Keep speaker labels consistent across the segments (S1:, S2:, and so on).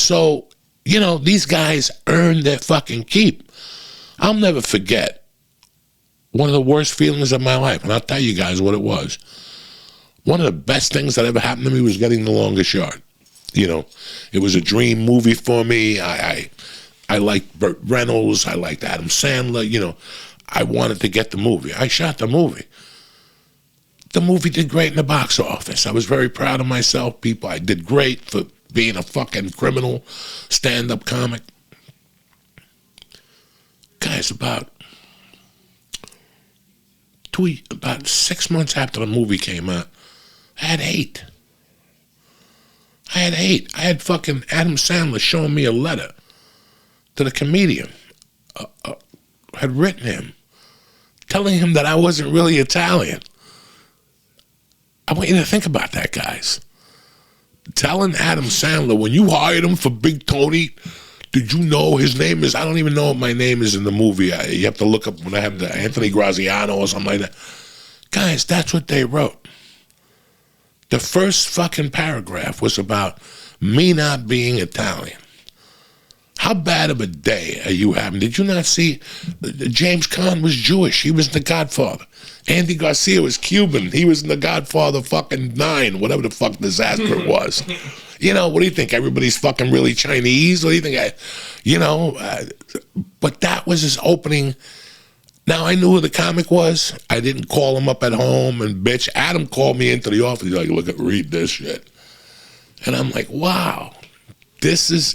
S1: So, these guys earn their fucking keep. I'll never forget one of the worst feelings of my life, and I'll tell you guys what it was. One of the best things that ever happened to me was getting The Longest Yard. It was a dream movie for me. I liked Burt Reynolds. I liked Adam Sandler. I wanted to get the movie. I shot the movie. The movie did great in the box office. I was very proud of myself. I did great for being a fucking criminal stand-up comic. Guys, about 6 months after the movie came out, I had hate. I had fucking Adam Sandler showing me a letter to the comedian. Had written him, telling him that I wasn't really Italian. I want you to think about that, guys. Telling Adam Sandler, when you hired him for Big Tony, did you know his name is, I don't even know what my name is in the movie. You have to look up when I have the Anthony Graziano or something like that. Guys, that's what they wrote. The first fucking paragraph was about me not being Italian. How bad of a day are you having? Did you not see James Caan was Jewish? He was in The Godfather. Andy Garcia was Cuban. He was in The Godfather fucking 9, whatever the fuck disaster it was. What do you think? Everybody's fucking really Chinese? What do you think? But that was his opening. Now, I knew who the comic was. I didn't call him up at home and bitch. Adam called me into the office. He's like, read this shit. And I'm like, wow. This is,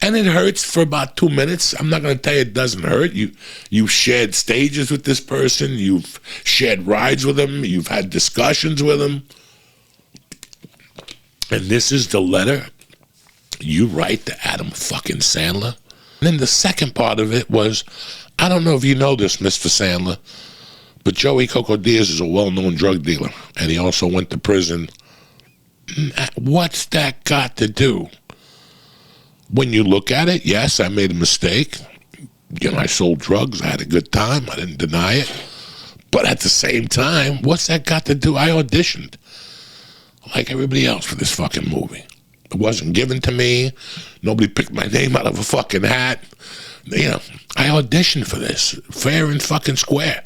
S1: and it hurts for about 2 minutes. I'm not going to tell you it doesn't hurt. You've shared stages with this person. You've shared rides with him. You've had discussions with him. And this is the letter you write to Adam fucking Sandler. And then the second part of it was, I don't know if you know this, Mr. Sandler, but Joey Coco Diaz is a well-known drug dealer. And he also went to prison. What's that got to do? When you look at it, yes, I made a mistake. I sold drugs. I had a good time. I didn't deny it. But at the same time, what's that got to do? I auditioned like everybody else for this fucking movie. It wasn't given to me. Nobody picked my name out of a fucking hat. I auditioned for this, fair and fucking square.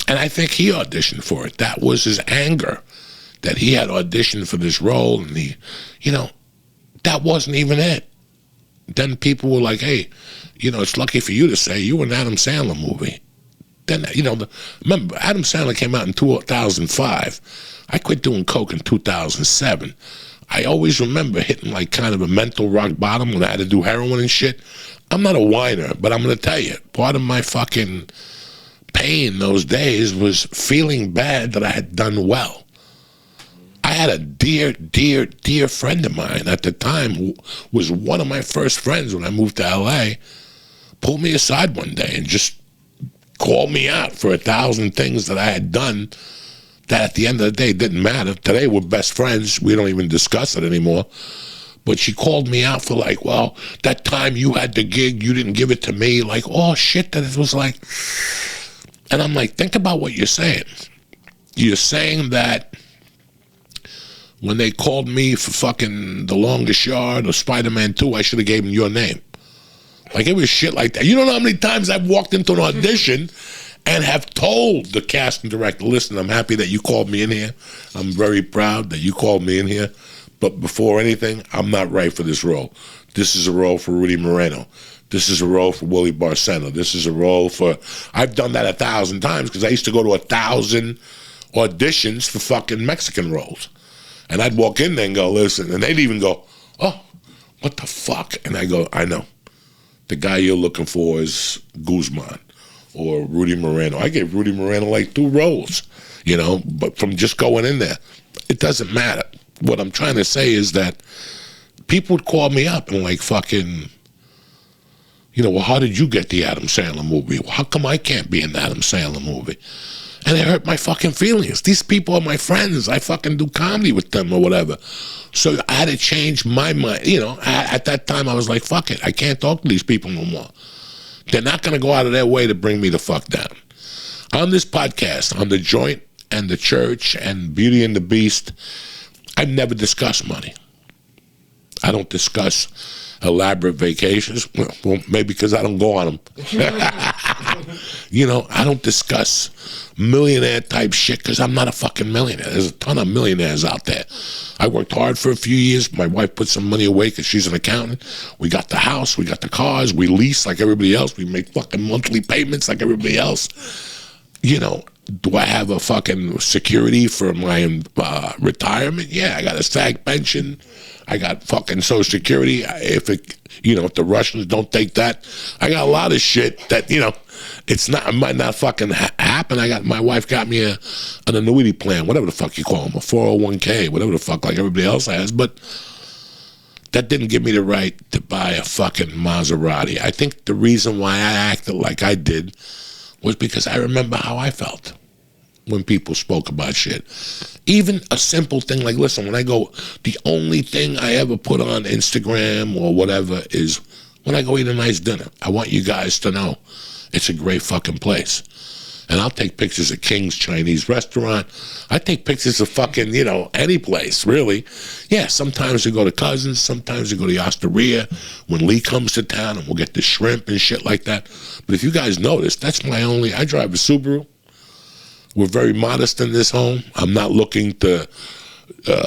S1: And I think he auditioned for it. That was his anger, that he had auditioned for this role. And that wasn't even it. Then people were like, hey, it's lucky for you to say you were an Adam Sandler movie. Then, remember, Adam Sandler came out in 2005. I quit doing coke in 2007. I always remember hitting like kind of a mental rock bottom when I had to do heroin and shit. I'm not a whiner, but I'm going to tell you, part of my fucking pain those days was feeling bad that I had done well. I had a dear, dear, dear friend of mine at the time who was one of my first friends when I moved to LA, pulled me aside one day and just called me out for 1,000 things that I had done that at the end of the day didn't matter. Today we're best friends. We don't even discuss it anymore. But she called me out for like, well, that time you had the gig, you didn't give it to me. Like, oh, shit, that it was like. And I'm like, think about what you're saying. You're saying that when they called me for fucking The Longest Yard or Spider-Man 2, I should have gave them your name. Like, it was shit like that. You don't know how many times I've walked into an audition and have told the casting director, listen, I'm happy that you called me in here. I'm very proud that you called me in here. But before anything, I'm not right for this role. This is a role for Rudy Moreno. This is a role for Willie Barcena. This is a role for... I've done that 1,000 times because I used to go to 1,000 auditions for fucking Mexican roles. And I'd walk in there and go, listen, and they'd even go, oh, what the fuck? And I go, I know. The guy you're looking for is Guzman or Rudy Moreno. I gave Rudy Moreno like 2 roles, but from just going in there. It doesn't matter. What I'm trying to say is that people would call me up and like fucking, well, how did you get the Adam Sandler movie? Well, how come I can't be in the Adam Sandler movie? And it hurt my fucking feelings. These people are my friends. I fucking do comedy with them or whatever. So I had to change my mind. At that time I was like, fuck it. I can't talk to these people no more. They're not going to go out of their way to bring me the fuck down. On this podcast, on The Joint and The Church and Beauty and the Beast, I've never discussed money. I don't discuss elaborate vacations. Well, maybe because I don't go on them. You know, I don't discuss millionaire type shit because I'm not a fucking millionaire. There's a ton of millionaires out there. I worked hard for a few years. My wife put some money away because she's an accountant. We got the house. We got the cars. We lease like everybody else. We make fucking monthly payments like everybody else. You know, do I have a fucking security for my retirement? Yeah, I got a SAG pension. I got fucking Social Security. If the Russians don't take that, I got a lot of shit that, it might not fucking happen. My wife got me an annuity plan, whatever the fuck you call them, a 401k, whatever the fuck, like everybody else has. But that didn't give me the right to buy a fucking Maserati. I think the reason why I acted like I did was because I remember how I felt when people spoke about shit. Even a simple thing like, listen, when I go, the only thing I ever put on Instagram or whatever is when I go eat a nice dinner. I want you guys to know it's a great fucking place. And I'll take pictures of King's Chinese restaurant. I take pictures of fucking, any place, really. Yeah, sometimes we go to Cousins. Sometimes we go to the Osteria when Lee comes to town, and we'll get the shrimp and shit like that. But if you guys notice, that's I drive a Subaru. We're very modest in this home. I'm not looking to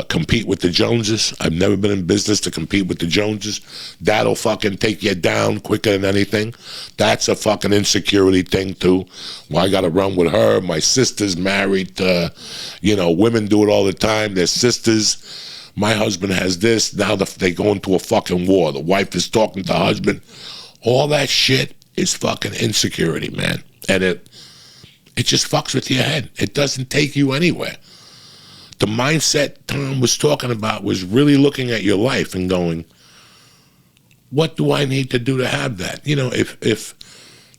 S1: compete with the Joneses. I've never been in business to compete with the Joneses. That'll fucking take you down quicker than anything. That's a fucking insecurity thing too. Well, I gotta run with her. My sister's married to, women do it all the time. They're sisters. My husband has this. Now they go into a fucking war. The wife is talking to the husband. All that shit is fucking insecurity, man. And it just fucks with your head. It doesn't take you anywhere. The mindset Tom was talking about was really looking at your life and going, what do I need to do to have that? If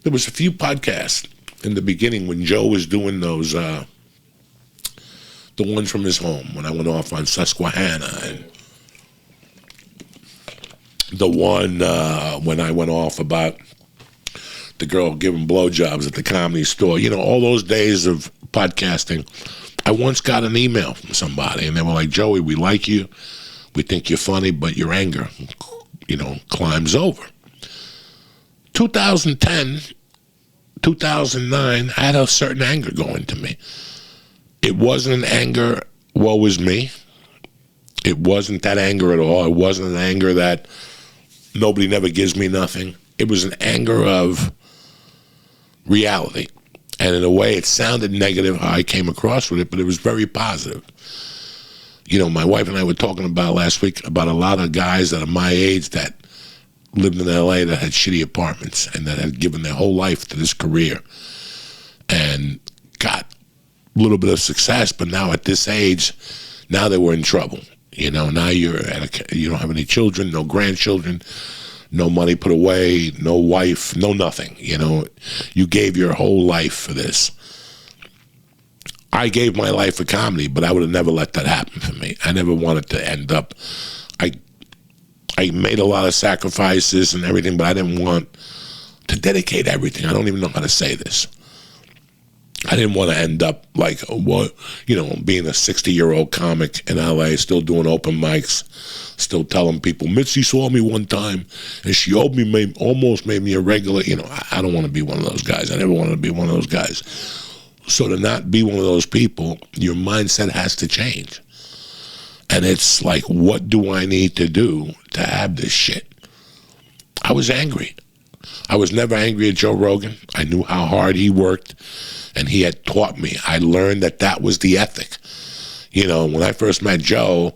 S1: there was a few podcasts in the beginning when Joe was doing those, the ones from his home, when I went off on Susquehanna, and the one when I went off about the girl giving blowjobs at the Comedy Store, all those days of podcasting, I once got an email from somebody, and they were like, Joey, we like you. We think you're funny, but your anger, climbs over. 2010, 2009, I had a certain anger going to me. It wasn't an anger, woe is me. It wasn't that anger at all. It wasn't an anger that nobody never gives me nothing. It was an anger of reality. And in a way, it sounded negative how I came across with it, but it was very positive. My wife and I were talking about last week about a lot of guys that are my age that lived in L.A. that had shitty apartments and that had given their whole life to this career and got a little bit of success, but now at this age, now they were in trouble. Now you don't have any children, no grandchildren, no money put away, no wife, no nothing. You gave your whole life for this. I gave my life for comedy, but I would have never let that happen for me. I never wanted to end up. I made a lot of sacrifices and everything, but I didn't want to dedicate everything. I don't even know how to say this. I didn't want to end up like, being a 60-year-old comic in L.A., still doing open mics, still telling people, Mitzi saw me one time, and she almost made me a regular. I don't want to be one of those guys. I never wanted to be one of those guys. So to not be one of those people, your mindset has to change. And it's like, what do I need to do to have this shit? I was angry. I was never angry at Joe Rogan. I knew how hard he worked, and he had taught me. I learned that was the ethic. When I first met Joe,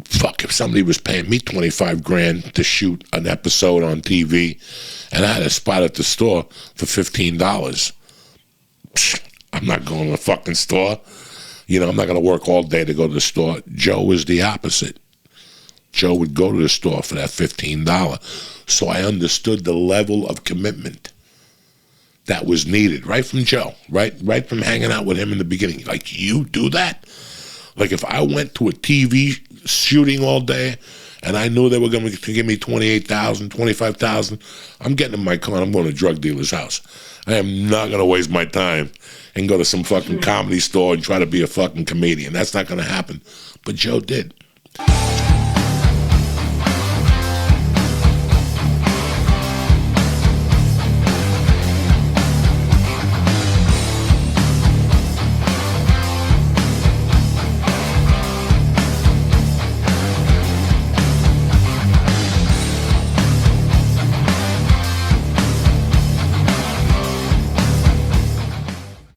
S1: if somebody was paying me $25,000 to shoot an episode on TV, and I had a spot at the store for $15, I'm not going to the fucking store. I'm not going to work all day to go to the store. Joe was the opposite. Joe would go to the store for that $15. So I understood the level of commitment that was needed right from Joe, right from hanging out with him in the beginning. Like, you do that? Like, if I went to a TV shooting all day and I knew they were going to give me $28,000, $25,000, I'm getting in my car and I'm going to a drug dealer's house. I am not going to waste my time and go to some fucking comedy store and try to be a fucking comedian. That's not going to happen. But Joe did.